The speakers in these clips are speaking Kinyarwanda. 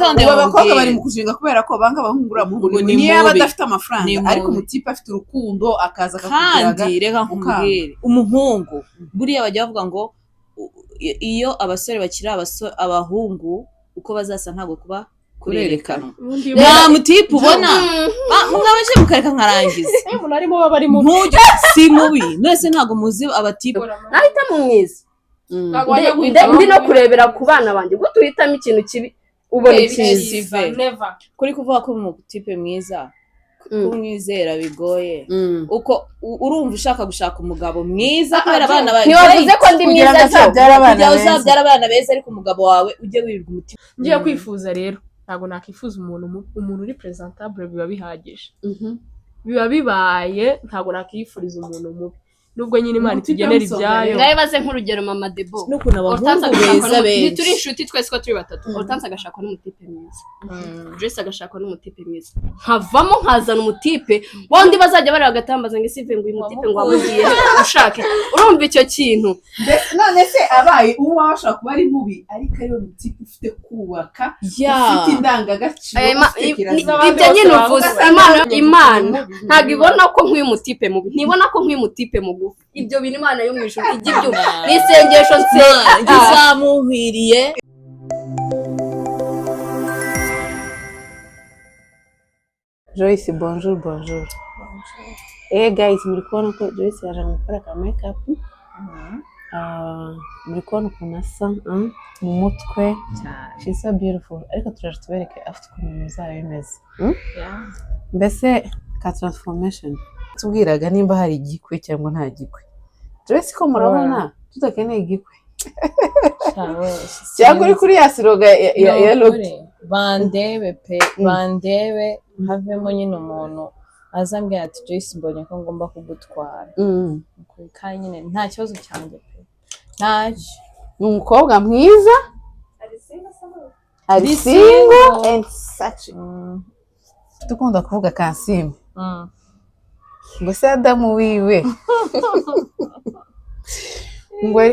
itonde abakobwa bari mu kujinga kubera ko banga abahungura mu buri niyo yaba adafite amafaranga ariko umutipe afite urukundo akaza akakugiraga kandi reka nkubwire umuhungu buriya bajya bavuga ngo iyo abasore bakiri abahungu uko bazasa ntabwo kuba kurerekana nta mutipe ubona mwabaje mukareka nkarangiza umuntu arimo baba ari mubi si mubi nese ntabwo muzi abatipe nahita mu mwiza ndi no kurebera ku bana banjye ngo tuhitamo ikintu kibi ubona ikiza kuri kuvuga ko umutipe mwiza kumwizera bigoye uko urumva ushaka gushaka umugabo mwiza kubera abana bawe ntiwavuze ko ndi mwiza kugira uzabyara abana beza ariko umugabo wawe ujye wirirwa umutima ngiye kwifuza rero ntabwo nakwifuza umuntu uri presentable biba bihagije biba bibaye ntabwo nakifuriza umuntu mubi nubwo nyine Imana itugenera ibyayo ngaye baze nk'urugero mama Debo n'ukuntu abahungu beza benshi turi inshuti twese ko turi batatu Hortense agashaka n'umutipe mwiza Joyce agashaka n'umutipe mwiza nkavamo nkazana umutipe wundi bazajya bari agatambaza ngo isive ngo uyu mutipe ngo wamugiye ushake urumva icyo kintu none se abaye uwo washaka kuba ari mubi ariko ariyo mutipe ufite kubaka ufite indangagaciro ibyo nyine uvuze Imana ntabwo ibona ko nk'uyu mutipe mubi ntibona ko nk'uyu mutipe mubi ibyo bintu Imana yo mu ijuru igibyo n'isengesho gizamuhwiriye Joyce bonjour guys muri kubona ko Joyce yaje gukora ka makeup muri kubona ukuntu asa mu mutwe she's so beautiful ariko turaje tubereke afite ukuntu zayo bimeze mbese ka transformation tubwiraga nimba hari igikwe cyangwa nta gikwe Joyce ko murabona tutakeneye igikwe cyangwa uri kuri ya siroga ya logi bandebe havemo nyine umuntu azambwira ati Joyce mbonye ko ngomba kugutwara kandi nyine nta kibazo cyanjye pe ntacyo ni umukobwa mwiza ari single and such dukunda kuvuga Kansiime ngo se Adamu wiwe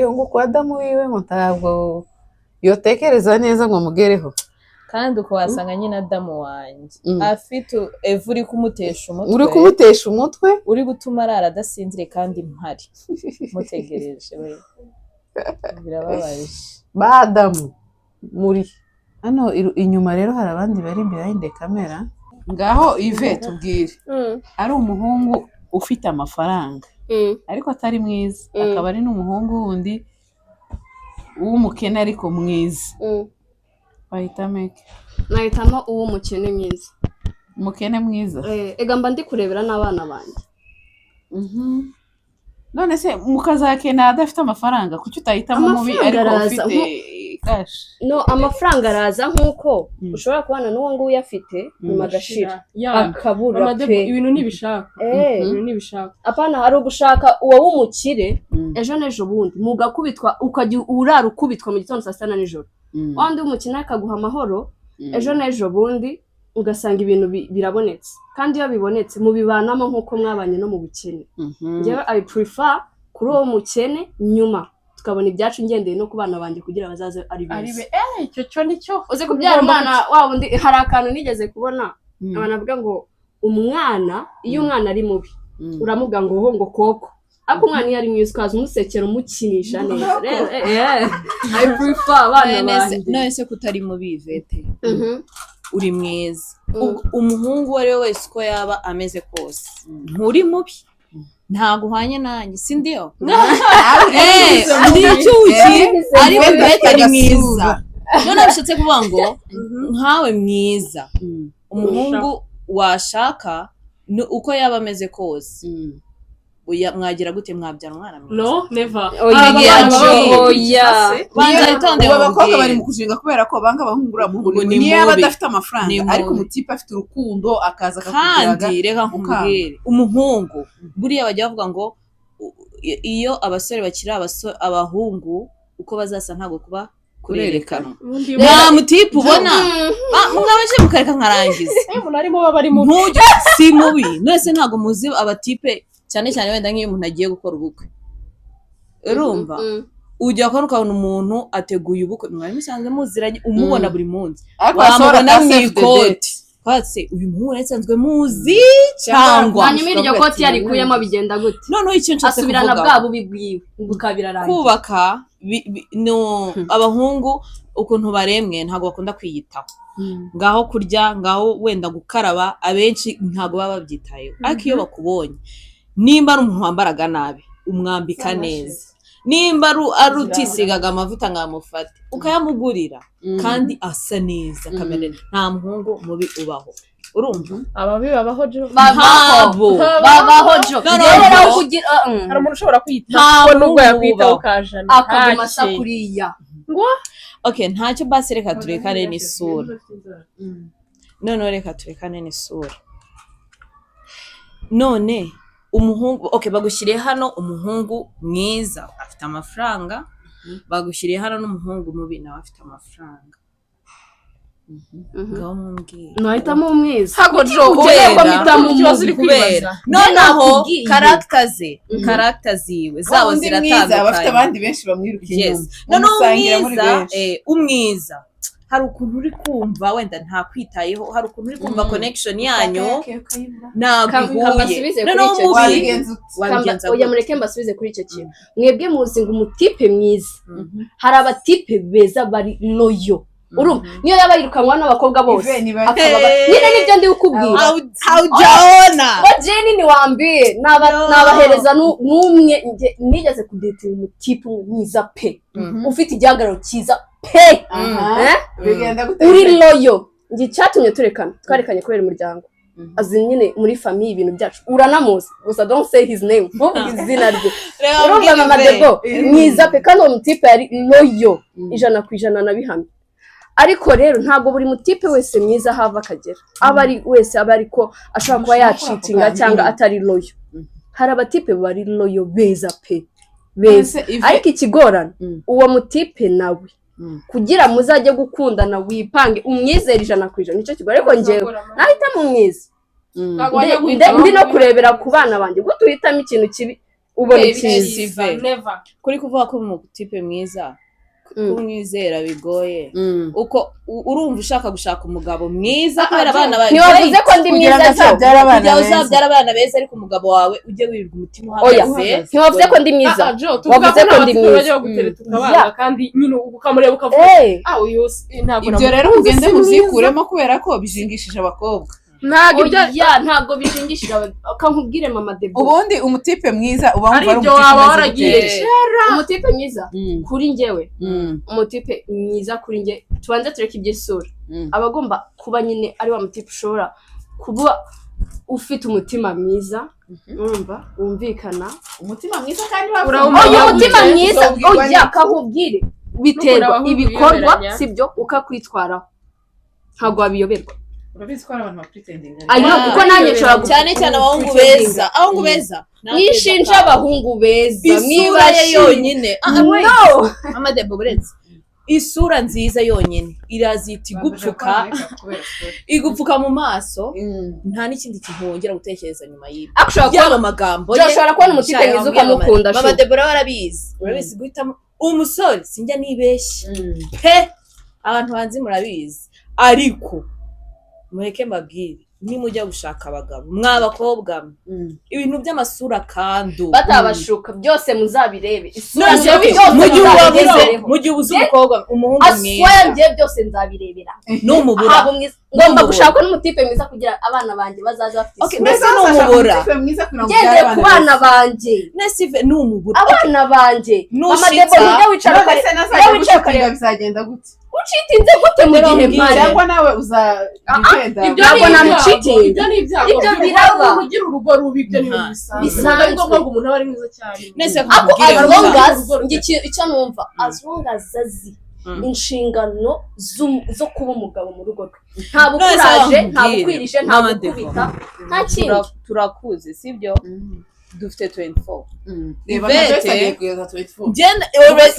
ngo kwa Adamu wiwe ngo ntabwo yotekereza neza ngo mugereho kandi uko wasanga nyine Adamu wanjye afite evu uri kumutesha umutwe uri gutuma arara adasinzire kandi mpari mutegereje we birababaje ba Adamu muri hano inyuma rero hari abandi bari behind the camera ngaho Yves tubwire ari umuhungu ufite amafaranga ariko atari mwiza akaba ari n'umuhungu wundi w'umukene ariko mwiza nahitamo uw'umukene mwiza umukene mwiza ega mba ndi kurebera n'abana banjye none se mukazakena adafite amafaranga kuki utahitamo mubi ariko ufite cash no amafaranga araza nk'uko ushobora kubana n'uwo nguwo uyafite nyuma agashira akabura pe ibintu ntibishaka ibintu ntibishaka apana hari ugushaka uwo w'umukire ejo n'ejo bundi mugakubitwa ukajya urara ukubitwa mu gitondo saa sita na nijoro wandi w'umukene akaguha amahoro ejo n'ejo bundi ugasanga ibintu birabonetse kandi iyo bibonetse mubibanamo nk'uko mwabanye no mu bukene njyewe I prefer kuri uwo mukene nyuma tukabona ibyacu ngendeye no ku bana banjye kugira bazaze ari beza icyo cyo nicyo uzi kubyara umwana wabo ndi hari akantu nigeze kubona abantu bavuga ngo umwana iyo umwana ari mubi uramuga ngo ngo koko ako umwana iyo ari mwiza ukaza umusekera umukinisha neza I prefer abana banjye nese kutari mubi Ivete uri mwiza umuhungu uwo ari we wese uko yaba ameze kose nturi mubi ntago uhanye nanjye sindiyo ndi icyuki ariko Ivete ari mwiza none bishatse kuvuga ngo nkawe mwiza umuhungu washaka uko yaba ameze kose mwagira gute mwabyara umwana mwiza no never abakobwa bari mu kujinga kubera ko banga abahungura mu buri niyo yaba adafite amafaranga ariko umutipe afite urukundo akaza akakugiraga kandi reka nkubwire umuhungu buriya bajya bavuga ngo iyo abasore bakiri abahungu uko bazasa ntabwo kuba kurerekana nta mutipe ubona mwabaje mukareka nkarangiza umuntu arimo baba ari mubi si mubi nese ntabwo muzi abatipe cyane cyane wenda nk'iyo umuntu agiye gukora ubukwe urumva ujya kubona ukabona umuntu ateguye ubukwe mwari musanzwe muziranye umubona buri munsi ariko asohora wamubona na mu save the ikoti date. twatse uyu muhungu nsanzwe muzi cyangwa hanyuma iryo koti yarikuyemo bigenda gute noneho icyo nshatse asubirana kuvuga bwa bubi bwiwe bukabirarangira kubaka no abahungu ukuntu baremwe ntago bakunda kwiyitaho ngaho kurya ngaho wenda gukaraba abenshi ntago baba babyitayeho ariko iyo bakubonye nimba ari umuntu wambaraga nabi umwambika neza nimba ari utisigaga amavuta ngamufate ukayamugurira kandi asa neza kamere nta muhungu mubi ubaho urumva ababi babaho jo babaho jo rero kugira hari umuntu ushobora kwita ko nubwo yakwitaho kajana akaguma sakuriya ngo okay ntacyo basi reka turekane n'isura none reka turekane n'isura none umuhungu okay bagushyiriye hano umuhungu mwiza afite amafaranga bagushyiriye hano n'umuhungu mubi nawe afite amafaranga ngaho mumbwira nahitamo umwiza hago jo ikibazo uri kubera noneho karagita ziwe zabo ziratandukanye bafite abandi benshi bamwiruka inyuma noneho umwiza hari ukuntu uri kumva wenda nta kwitayeho hari ukuntu uri kumva connection yanyu nabihuye noneho oya mureke mbasubize kuri icyo kintu mwebwe muzi ngo umutipe mwiza hari abatipe beza bari loyo urumva niyo yaba yirukanwa n'abakobwa bose nyine nibyo ndi ukubwira haujaona Jeni ni waambie nabahereza n'umwe nigeze kudetinga umutipe mwiza pe ufite igihagararo cyiza pe uri loyo ngi cyatumye twarekanye kubera umuryango azi nyine muri famille ibintu byacu uranamuzi gusa don't say his name izina rye urumva mama Debo mwiza pe kandi umutipe yari loyo 100% nabihamye ariko rero ntabwo buri mutipe wese mwiza hava akagera abari wese abariko ashobora kuba yacitinga cyangwa atari loyo hari abatipe bari loyo beza pe beza ariko ikigorana uwo mutipe nawe kugira muzajye gukundana wipange umwizera 100% nicyo kigora ariko ngewe nahita mu mwiza ndi no kurebera ku bana banjye ngo tuhitamo ikintu kibi ubona ikiza kuri kuvuga ko mu mutipe mwiza kumwizera bigoye uko urumva ushaka gushaka umugabo mwiza kubera abana bawe ntiwavuze ko ndi mwiza kugira uzabyara abana beza ariko umugabo wawe ujye wirirwa umutima uhagaze ntiwavuze ko ndi mwiza wavuze ko ndi mwiza kandi nyine ukamureba ukavuga uyu ntabwo ibyo rero mugende muzikuremo kubera ko bijingishije abakobwa ntabwo bijingishije akankubwire mama Debo ubundi umutipe mwiza uba wumva ari waba waragiye umutipe mwiza kuri njyewe umutipe mwiza kuri njye tubanze tureke iby'isura abagomba kuba nyine ari wa mutipe ushobora kuba ufite umutima mwiza urumva wumvikana umutima mwiza kandi umutima mwiza ujya kakubwire biterwa ibikorwa sibyo ukakwitwaraho ntabwo wabiyoberwa urabizi ko abantu bapretendinga kuko nanjye nshobora cyane abahungu beza nishinja abahungu beza isura ye yonyine mama Debo buretse isura nziza yonyine irazita igupfuka mu maso nta n'ikindi kintu wongera gutekereza nyuma y'ibyo yaba amagambo ye ushobora kubona umutipe mwiza ukamukunda mama Debo urabizi guhitamo umusore sinjya nibeshye pe abantu banzi murabizi ariko mureke mbabwire nimujya gushaka abagabo mw'abakobwa ibintu by'amasura kandi batabashuka byose muzabirebe isura mu gihe ubuze umukobwa umuhungu mwiza aswenge byose nzabirebera n'umubura ngomba gushaka n'umutipe mwiza kugira abana banjye bazaza bafite isura mbese n'umubura ngende ku bana banjye nesive n'umubura abana banjye mama Debo ujya wicara kare bizagenda gute ucitinze gute mu gihe mpari cyangwa nawe uzagenda ntabwo namucitinze ibyo biraba kugira urugo rubi ibyo ni bisanzwe ari ngombwa ngo umuntu aba ari mwiza cyane ako as long as icyo numva as long as azi inshingano zo kuba umugabo mu rugo rwe nta bukuraje nta bukwirije nta bukubita nta kintu turakuze sibyo dufite 24 Ivete Jen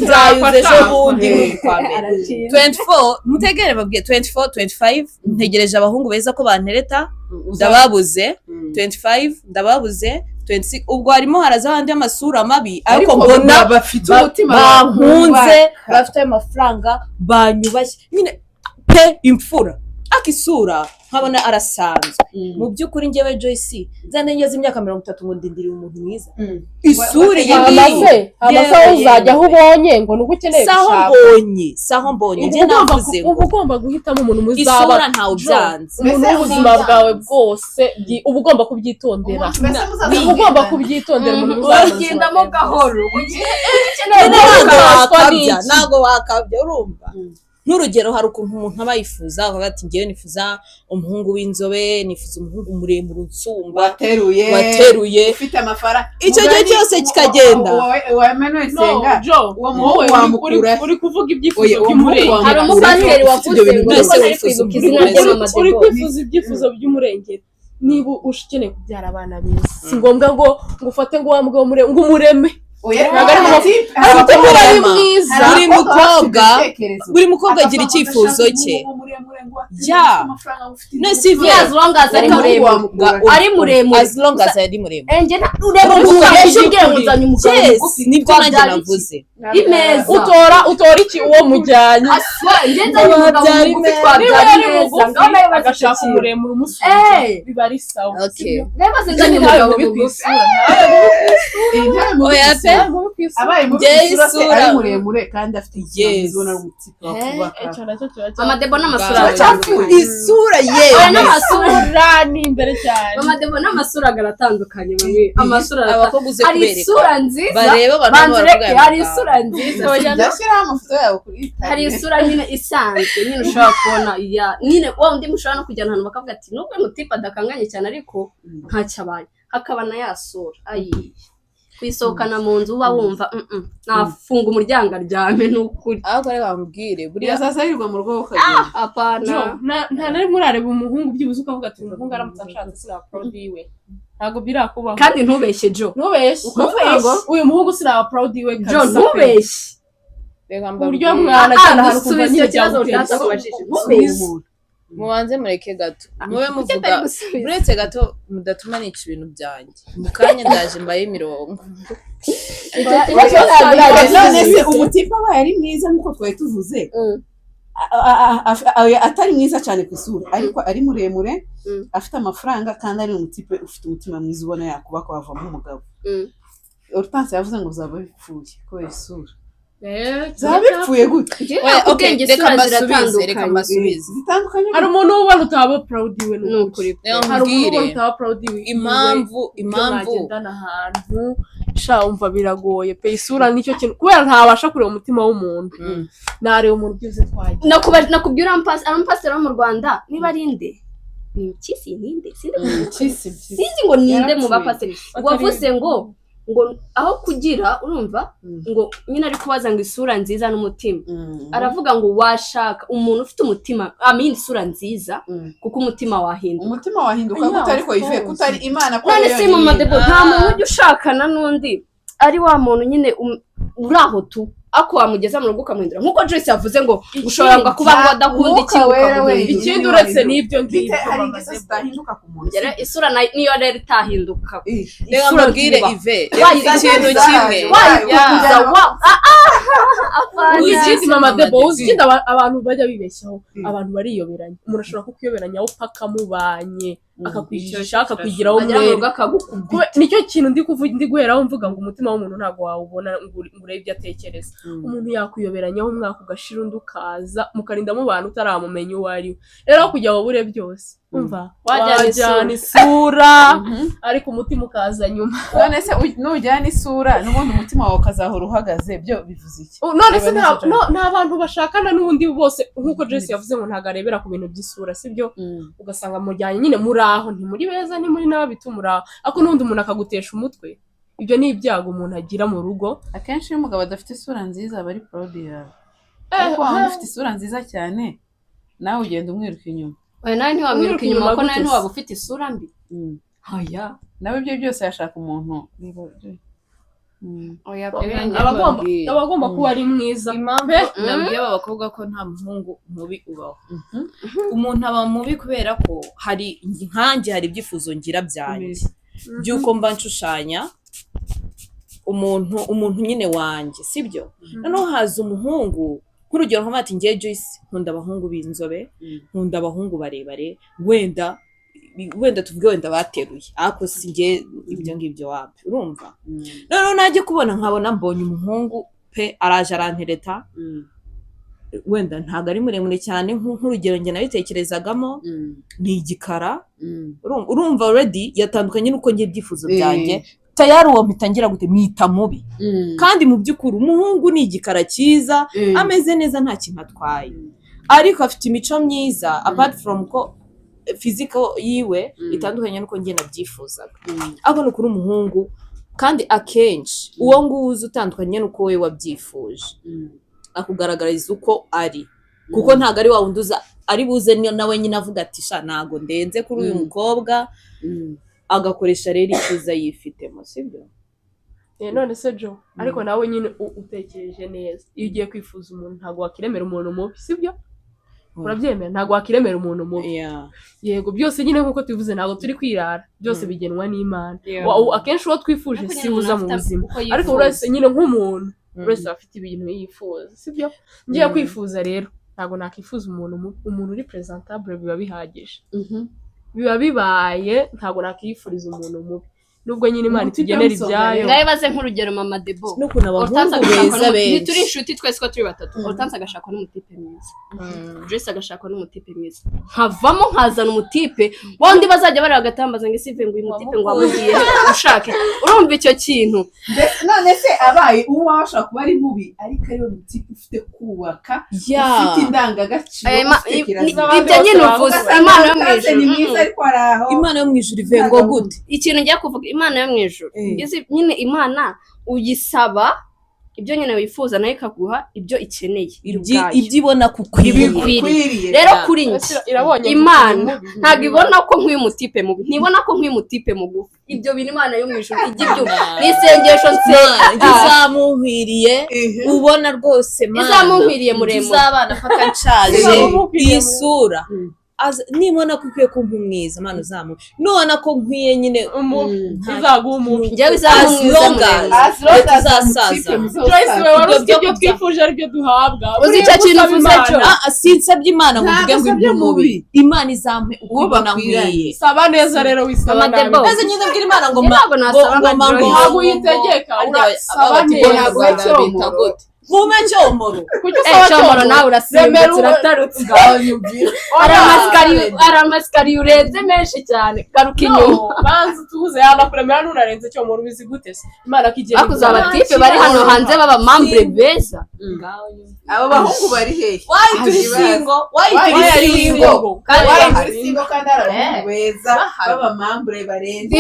nzayuze ejo bundi kwa mbere 24 mutegere babwiye 24 25 ntegereje abahungu beza ko bantereta ndababuze 25 ndababuze 26 ubwo harimo haraza abandi amasura mabi ariko mbona bafite umutima bankunze bafite amafaranga banyubashye nyine pe imfura akisura nkabona arasanzwe mu by'ukuri njyewe Joyce zanengeza imyaka 30 ngo ndindiriye umuntu mwiza isura amaze uzajya aho ubonye ngo nuko ukeneye saho mbonye njye navuze uba ugomba guhitamo umuntu muzaba isura ntawe byanze umuntu w'ubuzima bwawe bwose uba ugomba kubyitondera uba ugomba kubyitondera umuntu ugendamo gahoro ntabwo wakabya urumva nk'urugero hari ukuntu umuntu aba yifuza akavuga ati ngewe nifuza umuhungu w'inzobe nifuza umuhungu muremure unsumba wateruye ufite amafaranga icyo gihe cyose kikagenda wa Emmanuel Senga uwo muhungu wamukura uri kuvuga ibyifuzo by'umurengero hari umupasiteri wavuze ngo ari kwibuka izina ry'amamaze uri kwifuza ibyifuzo by'umurengero niba ukeneye kubyara abana beza si ngombwa ngo ufate ngo wambwe umureme buri mukobwa agira icyifuzo cye ari muremure as long as ari muremure nibyo nanjye navuze utora iki uwo mujyanye agashaka umuremure umusubije biba ari sawa abaye mu isura ari muremure kandi afite ikibazo na umutima wakubaka amadebo n'amasura isura yewe n'amasura ni imbere cyane amadebo n'amasura agatandukanye bamwe amasura abakoguze hari kubereka isura nziza bareba baravuga hari isura nziza ndashyira amafoto yawe kuri hari isura nyine isanzwe nyine ushobora kubona nyine wa undi mushobora no kujyana ahantu bakavuga ati nubwo mutipa adakanganye cyane ariko ntacyo abaye hakaba na yasura kwisohokana mu nzu uba wumva nafunga umuryango aryame n'ukuri ahubwo rero bamubwire buriya sasa yirirwa mu rugo ukagenda apana nta nari murareba umuhungu byibuze ukavuga ati umuhungu aramutse ashatse sina proud yiwe ntabwo birakubaho kandi ntubeshye Jo uyu muhungu sina proud yiwe Jo ntubeshye uburyo mwana cyane ahantu kuva nyine ikibazo utasakubajije ntubeshye mubanze mureke gato mube muvuga uretse gato mudatuma nica ibintu byanjye mu kanya ndaje mbaye imirongo none se umutipa aba yari mwiza nk'uko twari tuvuze atari mwiza cyane ku isura ariko ari muremure afite amafaranga kandi ari umutipe ufite umutima mwiza ubona yakuba ko wavamo umugabo Hortense yavuze ngo uzaba bipfuye kubera isura zaba bipfuye gute ubwenge isura ziratandukanye zitandukanye hari umuntu ubona utaba proud yiwe n'ukuri hari umuntu ubona utaba proud yiwe impamvu mwagendana ahantu umva biragoye pe isura nicyo kintu kubera ntabasha kureba umutima w'umuntu nareba umuntu byose twagiye nakubwira ampasiteri wo mu Rwanda niba ari nde ni Mpyisi ninde sinzi ngo ninde mu bapasiteri wavuze ngo aho kugira urumva ngo nyine ari kubaza ngo isura nziza n'umutima aravuga ngo washaka umuntu ufite umutima amini isura nziza kuko umutima wahinduka kutari ko ive kutari Imana ko none se mu madebo nta muntu ujya ushakana n'undi ari wa muntu nyine uraho tu ako wamugeza mu rugo ukamuhindura nkuko Joyce yavuze ngo ushobora ngo kuba ngo adakunda ikindi uretse n'ibyo ngibyo hari ingeso zitahinduka ku muntu isura niyo rero itahinduka reka mbabwire Ive ikintu kimwe ikindi mama debo ikindi abantu bajya bibeshyaho abantu bariyoberanya umuntu ashobora kukuyoberanya aho paka mubanye akakwicisha akakwigiraho umwere nicyo kintu ndi guheraho mvuga ngo umutima w'umuntu ntabwo wawubona ngo urebe ibyo atekereza umuntu yakwiyoberanyaho umwaka ugashira undi ukaza mukarinda mu bantu utaramumenya uwo ari we rero kujya wabure byose umva wajyana isura ariko umutima ukaza nyuma none se nujyana isura n'ubundi umutima wawe ukazahora uhagaze byo bivuze iki none se nta bantu bashakana n'ubundi bose nk'uko Joyce yavuze ngo ntabwo arebera ku bintu by'isura sibyo ugasanga mujyanye nyine muri aho ntimuri beza ntimuri n'abitumura ariko n'ubundi umuntu akagutesha umutwe ibyo ni ibyago umuntu agira mu rugo akenshi iyo umugabo adafite isura nziza aba ari proud yawe ariko waba ufite isura nziza cyane nawe ugenda umwiruka inyuma nawe ntiwamwiruka inyuma ko nawe ntiwaba ufite isura mbi nawe ibyo byose yashaka umuntu aba agomba kuba ari mwiza impamvu nabwiye aba bakobwa ko nta muhungu mubi ubaho umuntu aba mubi kubera ko hari nkanjye hari ibyifuzo ngira byanjye by'uko mba nshushanya umuntu nyine wanjye sibyo noneho haza umuhungu nk'urugero nka ati ngiye Joyce nkunda abahungu b'inzobe nkunda abahungu barebare wenda tuvuge wenda bateruye ariko si ngiye ibyo ngibyo wapi urumva noneho najye kubona nkabona mbonye umuhungu pe araje arantereta wenda ntabwo ari muremure cyane nk'urugero njye nabitekerezagamo ni igikara urumva already yatandukanye n'uko ngiye ibyifuzo byanjye tayari uwo mpitangira gute mwita mubi kandi mu by'ukuri umuhungu ni igikara cyiza ameze neza nta kintu atwaye ariko afite imico myiza apart from ko physical yiwe itandukanye n'uko ngiye nabyifuzaga abona kuri umuhungu kandi akenshi uwo nguzi utandukanye n'uko we wabyifuje akugaragariza uko ari kuko ntago ari wa wundi ari buze nawe nyine avuga ati sha nago ndenze kuri uyu mukobwa agakoresha rero icyiza yifitemo sibyo none se Jo ariko nawe nyine utekereje neza iyo ugiye kwifuza umuntu ntago wakiremera umuntu mubi sibyo urabyemera ntago wakiremera umuntu mubi yego byose nyine nkuko tubivuze ntago turi kwirara byose bigenwa n'Imana akenshi uwo twifuje si uza mu buzima ariko uretse nyine nk'umuntu wese afite ibintu yifuza sibyo ngiye kwifuza rero ntago nakifuza umuntu uri presentable biba bihagije biba bibaye ntago nakiyifuriza umuntu mubi nubwo nyine Imana itugenera ibyayo ngaye baze nk'urugero mama Debo no kuna abahungu beza benshi turi inshuti twese ko turi batatu Hortense agashakwa n'umutipe mwiza Joyce agashakwa n'umutipe mwiza havamo nkazana umutipe wundi bazajya bari agatambaza ngo isive ngo uyu mutipe ngo wamugiye ushake urumva icyo kintu none se abaye uwo washaka kuba ari mubi ariko ariyo mutipe ufite kubaka ufite indangagaciro ibyo nyine uvuze Imana yo mwijuru Imana yo mwijuru ivengo gute ikintu ngiye kuvuga Imana yo mwijuru nyine Imana uyisaba ibyo nyine wifuza nayo ikaguha ibyo ikeneye ibyo ibona kukwiriye rero kuri njye Imana ntabwo ibona ko nk'uyu mutipe mubi ntibona ko nk'uyu mutipe mugufi ibyo bintu Imana yo mwijuru ijya ibyumva n'isengesho izamuhwiriye ubona rwose Mana izamuhwiriye muremure uzabana paka nshaje isura nibona ko ukwiye kumpa umwiza Mana uzamu nubona ko nkwiye nyine izaguha umuntu njyewe izamuha tuzasaza Joyce we wari uzi ibyo twifuje aribyo duhabwa uzi icyo kintu uvuze cyo sinsabye Imana ngo mvuge ngo ibyo mubi Imana izampe uko ubona nkwiye saba neza rero wisaba nabi maze nyine mbwira Imana ngo ntabwo uyitegeka urasaba neza Vume cyomoro kuko cyomoro nawe urasimbutse uratarutse aramasikari urenze menshi cyane garuka inyuma banza tubuze yanakuremera nunarenze cyomoro ubizi gute se Imana kigiye akuzaba tipe bari hano hanze baba mambre beza abo bahungu bari hehe turi singo kandi ari beza baba mambre barenze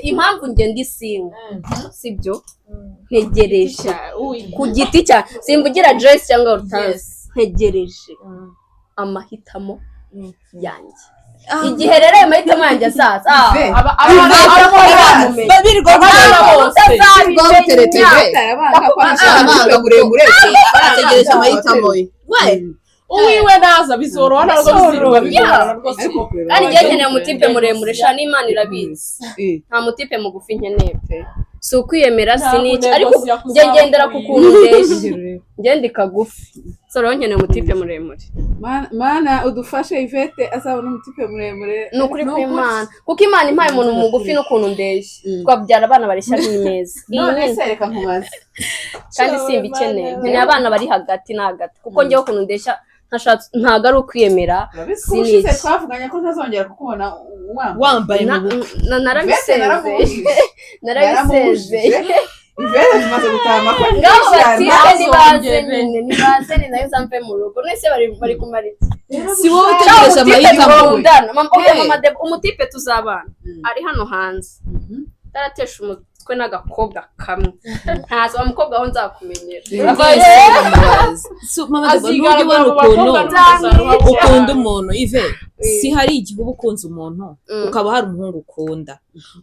impamvu nge ndi singo sibyo ntegereje ku giti cya simvugira Joyce cyangwa Hortense ntegereje amahitamo yanjye igihe rero ayo mahitamo yanjye azaza babirwa bategereje amahitamo ye uwiwe naza bizoroha ntabwo bizoroha rwose kandi njye nkeneye umutipe muremure sha n'Imana irabizi nta mutipe mugufi nkeneye pe si ukwiyemera siniki ariko njye ngendera ku kuntu ndeshye ngende kagufi so rero nkeneye umutipe muremure Mana udufashe Yvette azabona umutipe muremure ni ukuri kw'Imana kuko Imana impaye umuntu mugufi n'ukuntu ndeshye twabyara abana bareshya n'imeza none se reka nkubaze kandi simba ikeneye nkeneye abana bari hagati na hagati kuko njyewe ukuntu ndeshya ntago ari ukwiyemera siniki twavuganye ko ntazongera kukubona wambaye narabisezeye Ivete tumaze gutama ko ngaho batiste nibaze ni nayo zampe mu rugo nese bari kumaritse si wowe utegereje amahitamo mama Debo umutipe tuzabana ari hano hanze taratesha umutwe n'agakobwa kamwe ntazo umukobwa aho nzakumenyera mama Debo n'ubwo ukunda umuntu Ive si hari igihe uba ukunze umuntu ukaba hari umuhungu ukunda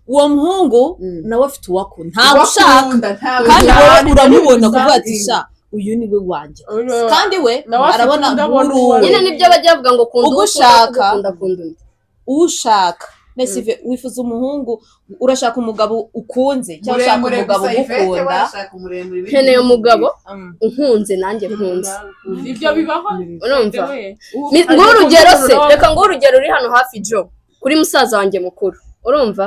uwo muhungu nawe afite uwakunda ntabwo ushaka kandi wowe uramubona kuvuga ati sha uyu ni we wanjye kandi we arabona nyine nibyo bajya bavuga ngo kunda ugushaka ushaka nese wifuza umuhungu urashaka umugabo ukunze cyangwa ushaka umugabo ugukunda nkeneye umugabo unkunze nanjye nkunze ibyo bibaho urumva nguhe urugero se reka nguhe urugero uri hano hafi Jo kuri musaza wanjye mukuru urumva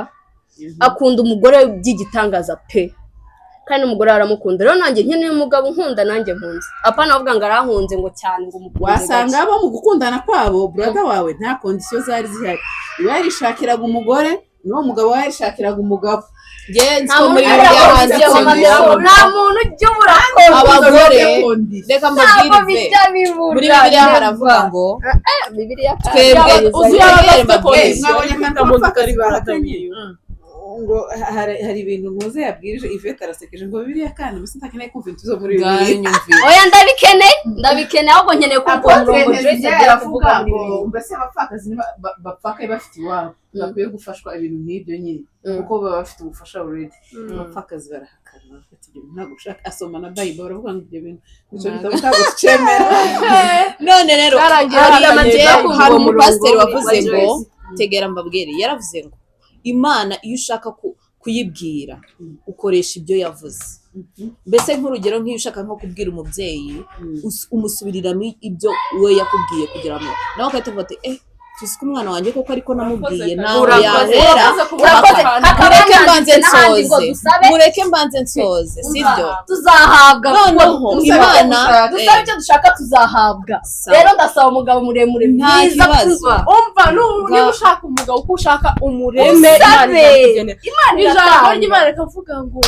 akunda umugore by'igitangaza pe kandi umugore aramukunda rero nanjye nkeneye umugabo nkunda nanjye nkunze apana avuga ngo arahunze ngo cyane ngo umukunde wasanga abo mu gukundana kwabo brother wawe nta condition zari zihari iyo yarishakiraga umugore n'uwo mugabo yarishakiraga umugabo ngenzi nta muri muntu ujya uburakora abagore reka mbabwire muri Bibiliya haravuga ngo twebwe mwabonye kandi baratanye ngo hari ibintu nkoze yabwirije Yvette arasekeje ngo Bibiliya kandi musi ntakeneye kumva intuzo muri Bibiliya oya ndabikeneye ahubwo nkeneye kumva umurongo Joyce agira kuvuga ngo mbese abapfakazi bapfakaye bafite iwabo bakwiye gufashwa ibintu nk'ibyo nyine kuko baba bafite ubufasha already abapfakazi barahakana bafite ibyo ntabwo ushaka asoma na Bible baravuga ngo ibyo bintu nicyo ntabwo tucemera none rero hari umupasiteri wavuze ngo tegera mbabwire yaravuze ngo Imana iyo ushaka kuyibwira ukoresha ibyo yavuze mbese nk'urugero nk'iyo ushaka nko kubwira umubyeyi umusubiriramo ibyo we yakubwiye kugira ngo nawe ugahita uvuga ati tuzi ko umwana wanjye koko ariko namubwiye ntabwo yahera mureke mbanze nsoze sibyo tuzahabwa noneho Imana dusaba icyo dushaka tuzahabwa rero ndasaba umugabo muremure mwiza kuva umva niba ushaka umugabo uko ushaka umureme Imana ijambo ry'Imana rikavuga ngo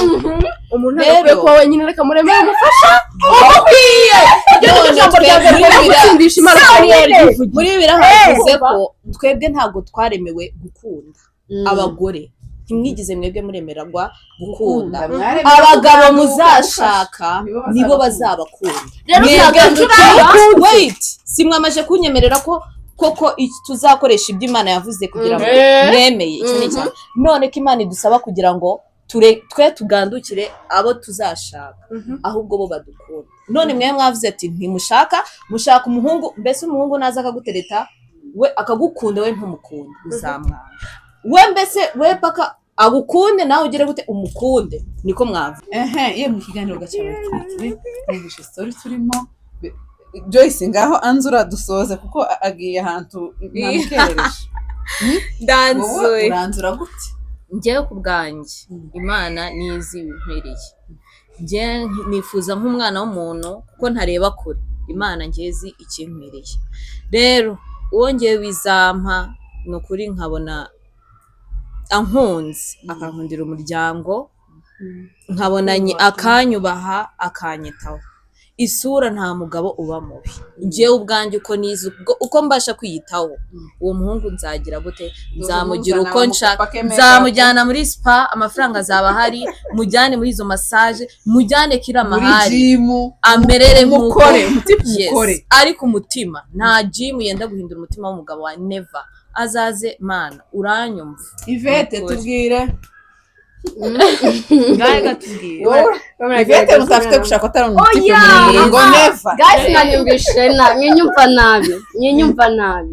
umuntu ntakwiye kuba wenyine reka mureme umufasha umukwiye iryo ni ijambo rya mbere gutsindisha Imana muri Bibiliya havuze ko twebwe ntabwo twaremewe gukunda abagore ntimwigize mwebwe muremeragwa gukunda abagabo muzashaka nibo bazabakunda wait simwamaje kunyemerera ko koko tuzakoresha ibyo Imana yavuze kugira ngo mwemeye icyo ni cyane none ko Imana idusaba kugira ngo twe tugandukire abo tuzashaka ahubwo bo badukunda none mwe mwavuze ati ntimushaka mushaka umuhungu mbese umuhungu naza akagutereta we akagukunda we ntumukunda uzamwanga we mbese we paka agukunde nawe ugere gute umukunde niko mwavuga iyo mu kiganiro gacyabakire twumvishe story turimo Joyce ngaho anzura dusoze kuko agiye ahantu namukerereje ndanzuye uranzura gute njyewe ku bwanjye Imana nizi wimpereye njye nifuza nk'umwana w'umuntu kuko ntareba kure Imana ngezi ikimperiye rero uwongeye wizampa ni ukuri nkabona ankunze akankundira umuryango nkabona akanyubaha akanyitaho isura nta mugabo uba mubi njyewe ubwanjye uko nizi uko mbasha kwiyitaho uwo muhungu nzagira gute nzamugira uko nshaka nzamujyana muri spa amafaranga azaba ahari mujyane muri izo massage mujyane kira mahari amerere mukore ariko umutima nta gym yenda guhindura umutima w'umugabo wa never azaze mana uranyumva Yvette tubwire ngaye gatubwire Yvette mutafite gushaka atari umutipe muremure ngo never guys nanyumvishe nyinyumva nabi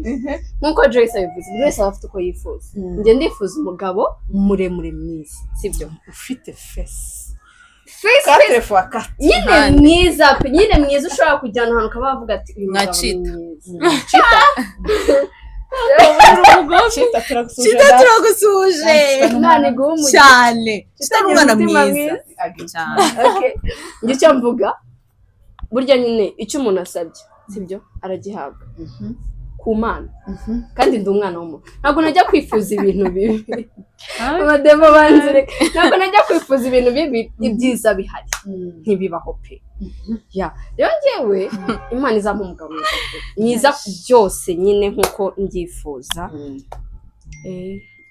nkuko Joyce yabivuze buri wese afite uko yifuza njye ndifuza umugabo muremure mwiza sibyo ufite face nyine mwiza ushobora kujyana ahantu ukaba wavuga ati uyu mugabo Chita turagusuje Imana iguhe umugisha cyane Chita n'umwana mwiza cyane njye icyo mvuga burya nyine icyo umuntu asabye sibyo aragihabwa ku Mana kandi ndi umwana w'umuntu ntabwo najya kwifuza ibintu bibi abademo banzire ntabwo najya kwifuza ibintu bibi ibyiza bihari ntibibaho pe rero njyewe Imana izampa umugabo mwiza byose nyine nkuko mbyifuza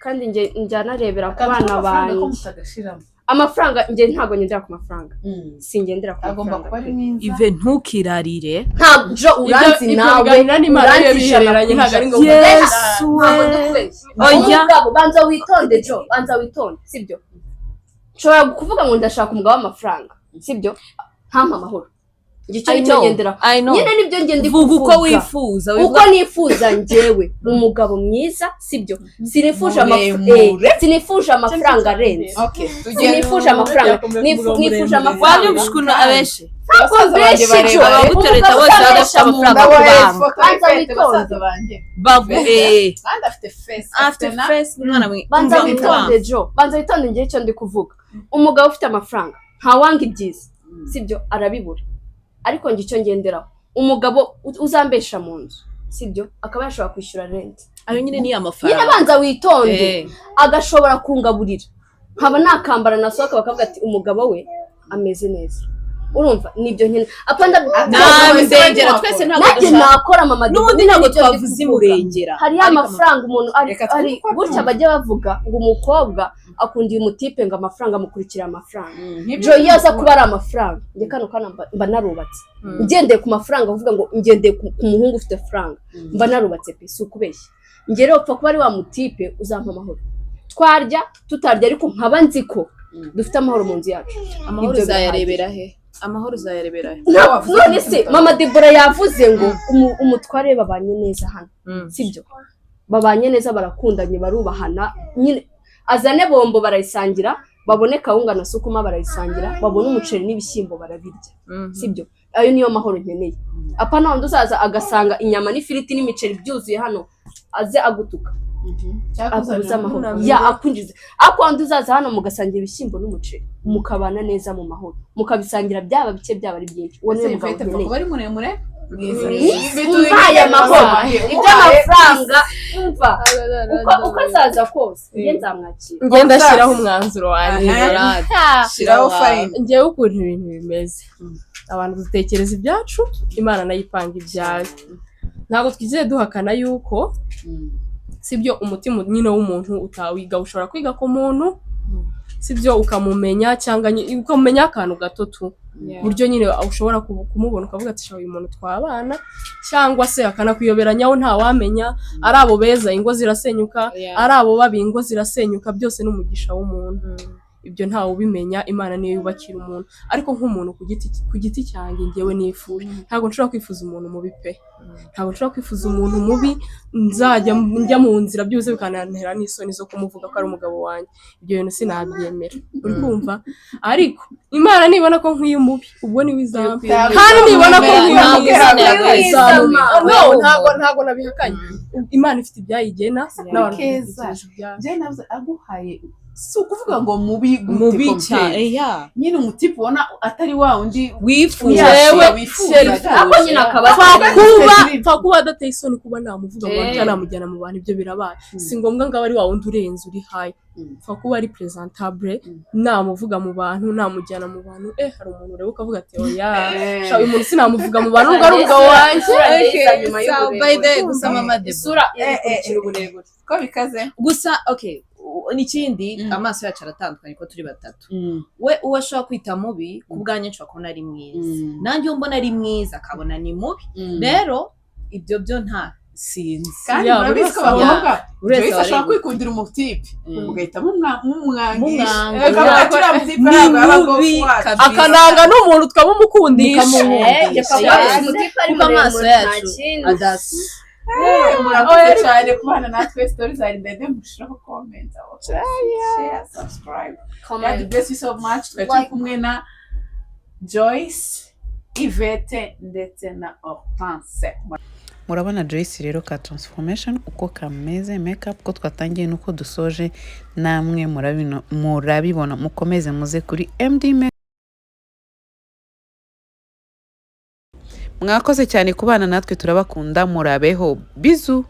kandi njya narebera ku bana banjye amafaranga njye ntabwo ngendera ku mafaranga singendera ku mafaranga ive ntukirarire ntabwo uranzi nawe bihereranye ntabwo ari ngombwa Yesu oya banza witonde Jo banza witonde sibyo nshobora kuvuga ngo ndashaka umugabo w'amafaranga sibyo ntampa amahoro icyo nicyo ngendera nyine nibyo ngende vuga uko wifuza uko nifuza njyewe umugabo mwiza sibyo sinifuje amafaranga arenze sinifuje amafaranga nifuje amafaranga wabyumvishwe abeshe abasaza banjye bareba abagutereta bose badafite amafaranga kubanga basaza banjye kandi afite face umwana mwe banza witonde ngiye icyo ndi kuvuga umugabo ufite amafaranga ntawanga ibyiza sibyo arabibura ariko njye icyo ngenderaho umugabo uzambesha mu nzu sibyo akaba yashobora kwishyura rent ayo nyine ni amafaranga nyine banza witonde agashobora kungaburira nkaba nakambara nasohoka bakavuga ati umugabo we ameze neza urumva nibyo nyine apanda nabizengera twese ntabwo nakora mama n'ubundi ntabwo twavuze imurengera hari amafaranga umuntu ari gutya bajya bavuga ngo umukobwa akundiye umutipe ngo amafaranga amukurikira amafaranga jo yaza kuba ari amafaranga njye kano kana mba narubatse ngendeye ku mafaranga uvuga ngo ngendeye ku muhungu ufite faranga mba narubatse pe si ukubeshya njye rero upfa kuba ari wa mutipe uzampa amahoro twarya tutarya ariko nkaba nzi ko dufite amahoro mu nzu yacu amahoro uzayarebera he amahoro uzayarebera he none se mama Debora yavuze ngo umutware babanye neza hano sibyo babanye neza barakundanye barubahana nyine azane bombo barayisangira babone kawunga na sukuma barayisangira babone umuceri n'ibishyimbo barabirya sibyo ayo niyo mahoro nkeneye apa none uzaza agasanga inyama n'ifiriti n'imiceri byuzuye hano aze agutuka akubuza amahoro akunjize akwandi uzaza hano mugasangira ibishyimbo n'umuceri mukabana neza mu mahoro mukabisangira byaba bike byaba ari byinshi uwo niwe mugabo nkeneye bari muremure aya mahoro iby'amafaranga umva uko azaza kose njye nzamwakira njye ndashyiraho umwanzuro wanjye shiraho fayini njyewe ukuntu ibintu bimeze abantu dutekereza ibyacu imana nayo ipanga ibyayo ntabwo twizeye duhakana yuko sibyo umutima nyine w'umuntu utawiga ushobora kwiga ku muntu sibyo ukamumenya cyangwa ukamenya akantu gato tu buryo nyine ushobora kumubona ukavuga ati uyu muntu twabana cyangwa se akanakuyoberanyaho ntawamenya ari abo beza ingo zirasenyuka ari abo babi ingo zirasenyuka byose n'umugisha w'umuntu ibyo ntawe ubimenya imana niyo yubakira umuntu ariko nk'umuntu ku giti cyanjye ngewe nifuje ntabwo nshobora kwifuza umuntu mubi pe ntabwo nshobora kwifuza umuntu mubi nzajya njya mu nzira byose bikanantera n'isoni zo kumuvuga ko ari umugabo wanjye ibyo bintu sinabyemera uri kumva ariko imana nibona ko nkwiye umubi ubwo niwe izampa kandi nibona ko nkwiye umubi ntabwo nabihakanye imana ifite ibyayigena n'abantu bifite ibyayo aguhaye si ukuvuga ngo mubi cyane nyine umutipe ubona atari wa undi wifuza ako nyine akaba kuba adateye isoni kuba namuvuga ngo njya namujyana mu bantu ibyo birabaye si ngombwa ngo abe ari wa wundi urenze uri hayi pfa kuba ari presentable namuvuga mu bantu namujyana mu bantu hari umuntu ureba ukavuga ati oya uyu muntu sinamuvuga mu bantu ubwo ari umugabo wanjye gusa mama Debora ikurikira uburebure ko bikaze gusa n'ikindi amaso yacu aratandukanye ko turi batatu we uwo ashobora kwita mubi ku bwanjye nshobora kubona ari mwiza nanjye mbona ari mwiza akabona ni mubi rero ibyo byo nta sinzi kandi murabizi ko abakobwa wese ashobora kwikundira umutipe mugahita akananga n'umuntu twamumukundisha kuko amaso yacu adasa murakoze cyane kubana natwe story zari ndende mushiraho comment share subscribe God bless you so much twari kumwe na Joyce Yvette ndetse na Hortense murabona Joyce rero ka transformation uko kameze makeup ko twatangiye nuko dusoje namwe murabibona mukomeze muze kuri MD mwakoze cyane kubana natwe turabakunda murabeho bizu